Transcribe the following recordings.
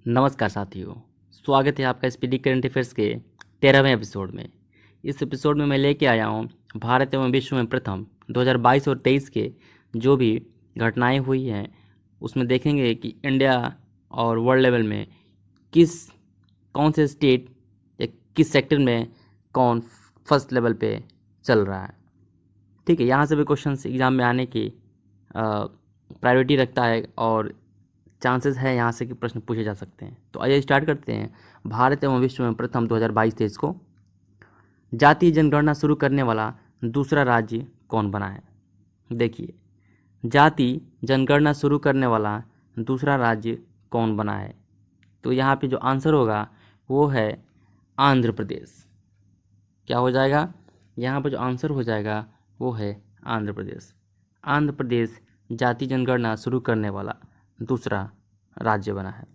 नमस्कार साथियों, स्वागत है आपका स्पीडी करंट अफेयर्स के 13वें एपिसोड में। इस एपिसोड में मैं लेके आया हूँ भारत एवं विश्व में प्रथम 2022 और 23 के जो भी घटनाएं हुई हैं उसमें देखेंगे कि इंडिया और वर्ल्ड लेवल में कौन से स्टेट या किस सेक्टर में कौन फर्स्ट लेवल पे चल रहा है। ठीक है, यहाँ से भी क्वेश्चन एग्ज़ाम में आने की प्रायोरिटी रखता है और चांसेस है यहाँ से कि प्रश्न पूछे जा सकते हैं। तो आइए स्टार्ट करते हैं। भारत एवं विश्व में प्रथम 2022-23 को जातीय जनगणना शुरू करने वाला दूसरा राज्य कौन बना है। देखिए, जाति जनगणना शुरू करने वाला दूसरा राज्य कौन बना है, तो यहाँ पे जो आंसर होगा वो है आंध्र प्रदेश। क्या हो जाएगा, यहाँ पर जो आंसर हो जाएगा वो है आंध्र प्रदेश। आंध्र प्रदेश जाति जनगणना शुरू करने वाला दूसरा राज्य बना है।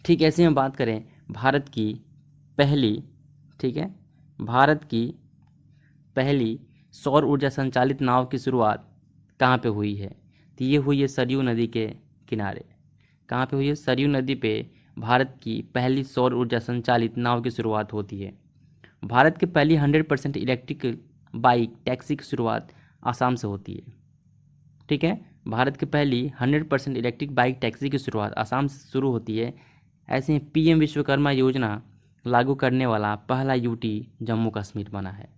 ठीक, ऐसे हम बात करें भारत की पहली, ठीक है, भारत की पहली सौर ऊर्जा संचालित नाव की शुरुआत कहाँ पे हुई है, तो ये हुई है सरयू नदी के किनारे। कहाँ पे हुई है, सरयू नदी पे भारत की पहली सौर ऊर्जा संचालित नाव की शुरुआत होती है। भारत की पहली 100% इलेक्ट्रिक बाइक टैक्सी की शुरुआत आसाम से होती है। ठीक है, भारत की पहली 100% इलेक्ट्रिक बाइक टैक्सी की शुरुआत आसाम से शुरू होती है। ऐसे ही पीएम विश्वकर्मा योजना लागू करने वाला पहला यूटी जम्मू कश्मीर बना है।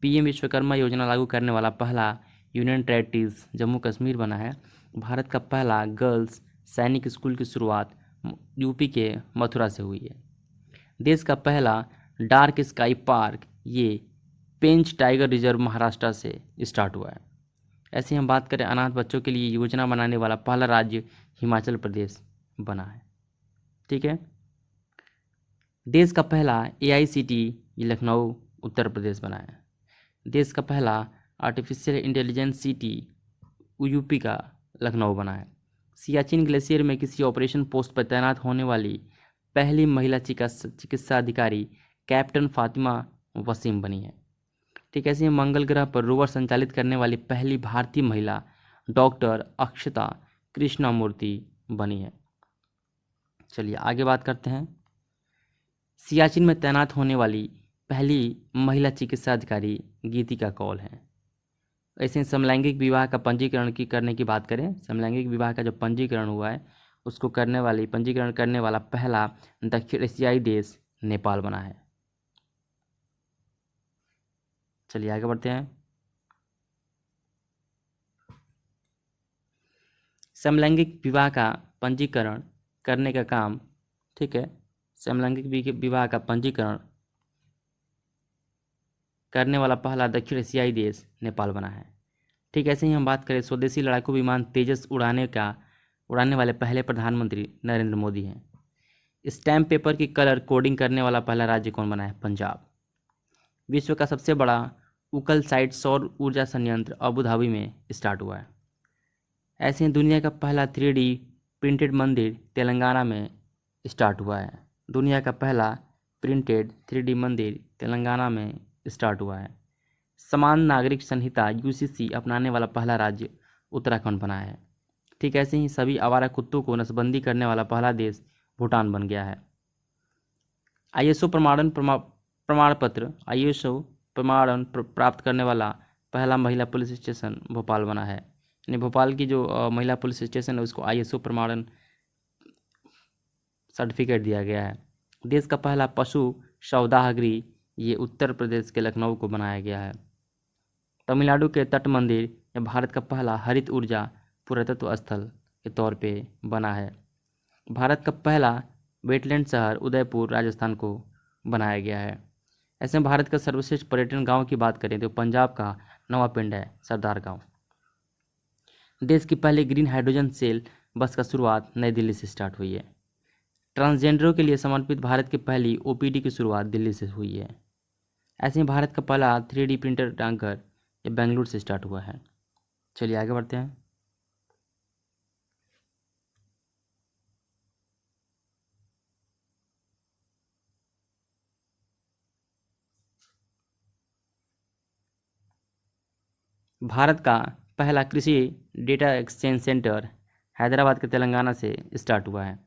पीएम विश्वकर्मा योजना लागू करने वाला पहला यूनियन टेरिटरीज जम्मू कश्मीर बना है। भारत का पहला गर्ल्स सैनिक स्कूल की शुरुआत यूपी के मथुरा से हुई है। देश का पहला डार्क स्काई पार्क ये पेंच टाइगर रिजर्व महाराष्ट्र से स्टार्ट हुआ है। ऐसे हम बात करें अनाथ बच्चों के लिए योजना बनाने वाला पहला राज्य हिमाचल प्रदेश बना है। ठीक है, देश का पहला एआईसीटीई लखनऊ उत्तर प्रदेश बना है। देश का पहला आर्टिफिशियल इंटेलिजेंस सिटी यूपी का लखनऊ बना है। सियाचिन ग्लेशियर में किसी ऑपरेशन पोस्ट पर तैनात होने वाली पहली महिला चिकित्सा अधिकारी कैप्टन फातिमा वसीम बनी है। ठीक, ऐसे ही मंगल ग्रह पर रोवर संचालित करने वाली पहली भारतीय महिला डॉक्टर अक्षता कृष्णामूर्ति बनी है। चलिए आगे बात करते हैं। सियाचिन में तैनात होने वाली पहली महिला चिकित्सा अधिकारी गीतिका कौल है। ऐसे समलैंगिक विवाह का पंजीकरण करने की बात करें, समलैंगिक विवाह का जो पंजीकरण हुआ है उसको पंजीकरण करने वाला पहला दक्षिण एशियाई देश नेपाल बना है। चलिए आगे बढ़ते हैं। समलैंगिक विवाह का पंजीकरण करने का काम, ठीक है, समलैंगिक विवाह का पंजीकरण करने वाला पहला दक्षिण एशियाई देश नेपाल बना है। ठीक, ऐसे ही हम बात करें स्वदेशी लड़ाकू विमान तेजस उड़ाने वाले पहले प्रधानमंत्री नरेंद्र मोदी हैं। स्टैम्प पेपर की कलर कोडिंग करने वाला पहला राज्य कौन बना है, पंजाब। विश्व का सबसे बड़ा उकल साइट सौर ऊर्जा संयंत्र अबू धाबी में स्टार्ट हुआ है। ऐसे ही दुनिया का पहला 3D प्रिंटेड मंदिर तेलंगाना में स्टार्ट हुआ है। दुनिया का पहला प्रिंटेड 3D मंदिर तेलंगाना में स्टार्ट हुआ है। समान नागरिक संहिता यूसीसी अपनाने वाला पहला राज्य उत्तराखंड बना है। ठीक, ऐसे ही सभी आवारा कुत्तों को नसबंदी करने वाला पहला देश भूटान बन गया है। आईएसओ प्रमाण पत्र आईएसओ प्रमाणन प्राप्त करने वाला पहला महिला पुलिस स्टेशन भोपाल बना है। यानी भोपाल की जो महिला पुलिस स्टेशन है उसको आईएसओ प्रमाणन सर्टिफिकेट दिया गया है। देश का पहला पशु सौदागृह ये उत्तर प्रदेश के लखनऊ को बनाया गया है। तमिलनाडु के तट मंदिर या भारत का पहला हरित ऊर्जा पुरातत्व स्थल के तौर पे बना है। भारत का पहला वेटलैंड शहर उदयपुर राजस्थान को बनाया गया है। ऐसे में भारत का सर्वश्रेष्ठ पर्यटन गांव की बात करें तो पंजाब का नवापिंड है सरदार गांव। देश की पहली ग्रीन हाइड्रोजन सेल बस का शुरुआत नई दिल्ली से स्टार्ट हुई है। ट्रांसजेंडरों के लिए समर्पित भारत की पहली ओपीडी की शुरुआत दिल्ली से हुई है। ऐसे ही भारत का पहला 3D प्रिंटर डाकघर ये बेंगलुरु से स्टार्ट हुआ है। चलिए आगे बढ़ते हैं। भारत का पहला कृषि डेटा एक्सचेंज सेंटर हैदराबाद के तेलंगाना से स्टार्ट हुआ है।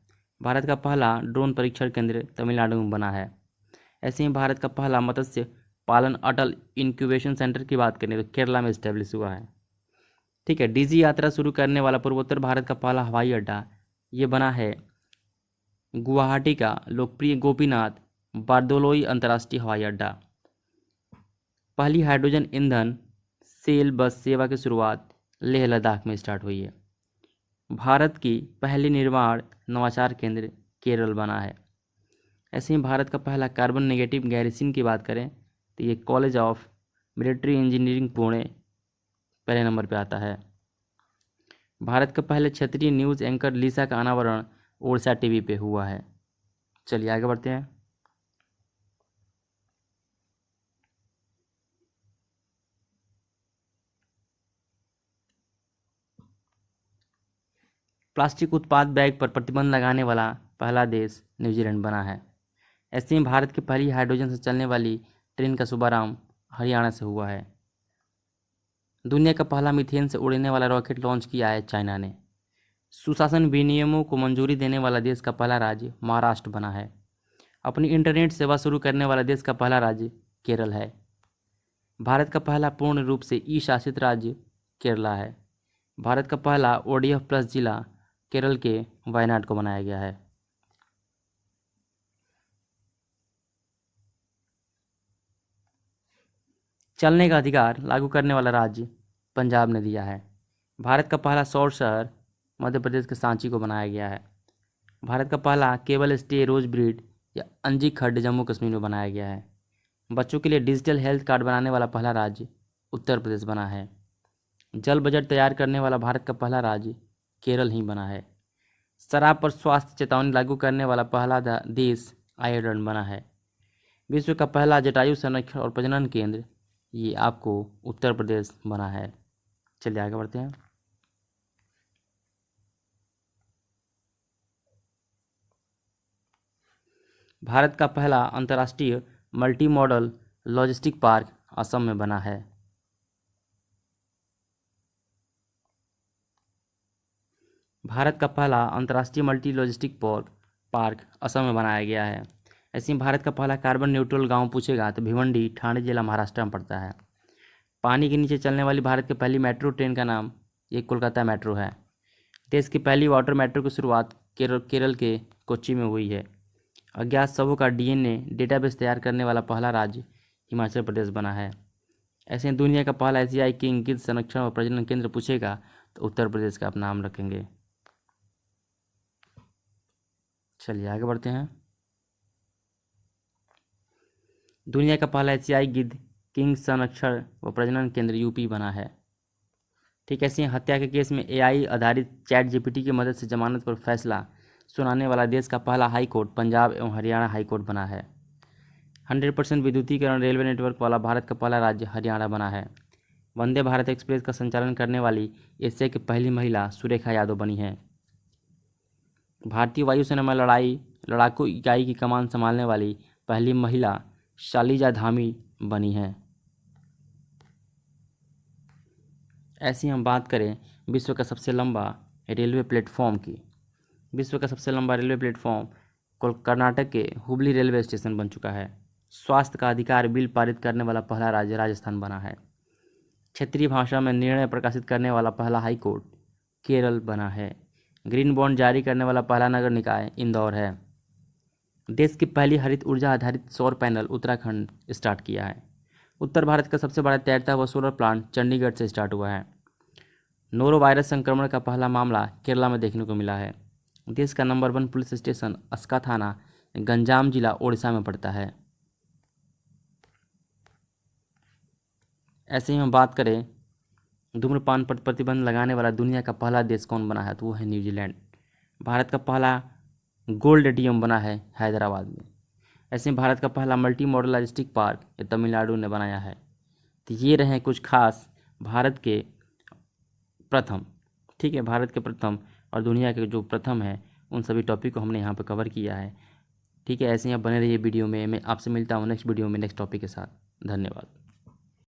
भारत का पहला ड्रोन परीक्षण केंद्र तमिलनाडु में बना है। ऐसे ही भारत का पहला मत्स्य पालन अटल इंक्यूबेशन सेंटर की बात करें तो केरला में इस्टेब्लिश हुआ है। ठीक है, डीजी यात्रा शुरू करने वाला पूर्वोत्तर भारत का पहला हवाई अड्डा ये बना है गुवाहाटी का लोकप्रिय गोपीनाथ बारदोलोई अंतर्राष्ट्रीय हवाई अड्डा। पहली हाइड्रोजन ईंधन सेल बस सेवा की शुरुआत लेह लद्दाख में स्टार्ट हुई है। भारत की पहली निर्माण नवाचार केंद्र केरल बना है। ऐसे ही भारत का पहला कार्बन नेगेटिव गैरिसन की बात करें तो ये college of military engineering Pune पहले नंबर पे आता है। भारत का पहले क्षेत्रीय न्यूज़ एंकर लिसा का अनावरण ओडिशा टीवी पे हुआ है। चलिए आगे बढ़ते हैं। प्लास्टिक उत्पाद बैग पर प्रतिबंध लगाने वाला पहला देश न्यूजीलैंड बना है। ऐसे ही भारत की पहली हाइड्रोजन से चलने वाली ट्रेन का शुभारंभ हरियाणा से हुआ है। दुनिया का पहला मीथेन से उड़ने वाला रॉकेट लॉन्च किया है चाइना ने। सुशासन विनियमों को मंजूरी देने वाला देश का पहला राज्य महाराष्ट्र बना है। अपनी इंटरनेट सेवा शुरू करने वाला देश का पहला राज्य केरल है। भारत का पहला पूर्ण रूप से ई शासित राज्य केरला है। भारत का पहला ODF प्लस जिला केरल के वायनाड को बनाया गया है। चलने का अधिकार लागू करने वाला राज्य पंजाब ने दिया है। भारत का पहला सौर शहर मध्य प्रदेश के सांची को बनाया गया है। भारत का पहला केबल स्टे रोज ब्रीड या अंजी खड्ड जम्मू कश्मीर में बनाया गया है। बच्चों के लिए डिजिटल हेल्थ कार्ड बनाने वाला पहला राज्य उत्तर प्रदेश बना है। जल बजट तैयार करने वाला भारत का पहला राज्य केरल ही बना है। शराब पर स्वास्थ्य चेतावनी लागू करने वाला पहला देश आयरलैंड बना है। विश्व का पहला जटायु संरक्षण और प्रजनन केंद्र ये आपको उत्तर प्रदेश बना है। चलिए आगे बढ़ते हैं। भारत का पहला अंतर्राष्ट्रीय multi modal logistic park Assam में बना है। भारत का पहला अंतर्राष्ट्रीय मल्टी लॉजिस्टिक पार्क असम में बनाया गया है। ऐसे ही भारत का पहला कार्बन न्यूट्रल गांव पूछेगा तो भिवंडी ठाणे जिला महाराष्ट्र में पड़ता है। पानी के नीचे चलने वाली भारत की पहली मेट्रो ट्रेन का नाम ये कोलकाता मेट्रो है। देश की पहली वाटर मेट्रो की शुरुआत केरल के कोच्चि में हुई है। अज्ञात शवों का DNA डेटाबेस तैयार करने वाला पहला राज्य हिमाचल प्रदेश बना है। ऐसे ही दुनिया का पहला एशियाई किंग गिद्ध संरक्षण और प्रजनन केंद्र पूछेगा तो उत्तर प्रदेश का आप नाम रखेंगे। चलिए आगे बढ़ते हैं। दुनिया का पहला एशियाई गिद्ध किंग संरक्षण व प्रजनन केंद्र यूपी बना है। ठीक, ऐसे हत्या के केस में AI आधारित चैट GPT की मदद से जमानत पर फैसला सुनाने वाला देश का पहला हाई कोर्ट पंजाब एवं हरियाणा हाई कोर्ट बना है। 100% विद्युतीकरण रेलवे नेटवर्क वाला भारत का पहला राज्य हरियाणा बना है। वंदे भारत एक्सप्रेस का संचालन करने वाली एशिया की पहली महिला सुरेखा यादव बनी है। भारतीय वायुसेना में लड़ाकू इकाई की कमान संभालने वाली पहली महिला शालिजा धामी बनी है। ऐसी हम बात करें विश्व का सबसे लंबा रेलवे प्लेटफॉर्म की। विश्व का सबसे लंबा रेलवे प्लेटफॉर्म कर्नाटक के हुबली रेलवे स्टेशन बन चुका है। स्वास्थ्य का अधिकार बिल पारित करने वाला पहला राज्य राजस्थान बना है। क्षेत्रीय भाषा में निर्णय प्रकाशित करने वाला पहला हाई कोर्ट केरल बना है। ग्रीन बॉन्ड जारी करने वाला पहला नगर निकाय इंदौर है। देश की पहली हरित ऊर्जा आधारित सौर पैनल उत्तराखंड स्टार्ट किया है। उत्तर भारत का सबसे बड़ा तैरता हुआ सोलर प्लांट चंडीगढ़ से स्टार्ट हुआ है। नोरो वायरस संक्रमण का पहला मामला केरला में देखने को मिला है। देश का नंबर 1 पुलिस स्टेशन अस्का थाना गंजाम जिला ओडिशा में पड़ता है। ऐसे ही हम बात करें धूम्रपान पर प्रतिबंध लगाने वाला दुनिया का पहला देश कौन बना है तो वो है न्यूजीलैंड। भारत का पहला गोल्ड ATM बना है हैदराबाद में। ऐसे ही भारत का पहला मल्टी मॉडल लॉजिस्टिक पार्क ये तमिलनाडु ने बनाया है। तो ये रहे कुछ खास भारत के प्रथम, ठीक है, भारत के प्रथम और दुनिया के जो प्रथम है उन सभी टॉपिक को हमने यहाँ पे कवर किया है। ठीक है, ऐसे ही आप बने रहिए वीडियो में। मैं आपसे मिलता हूँ नेक्स्ट वीडियो में नेक्स्ट टॉपिक के साथ। धन्यवाद।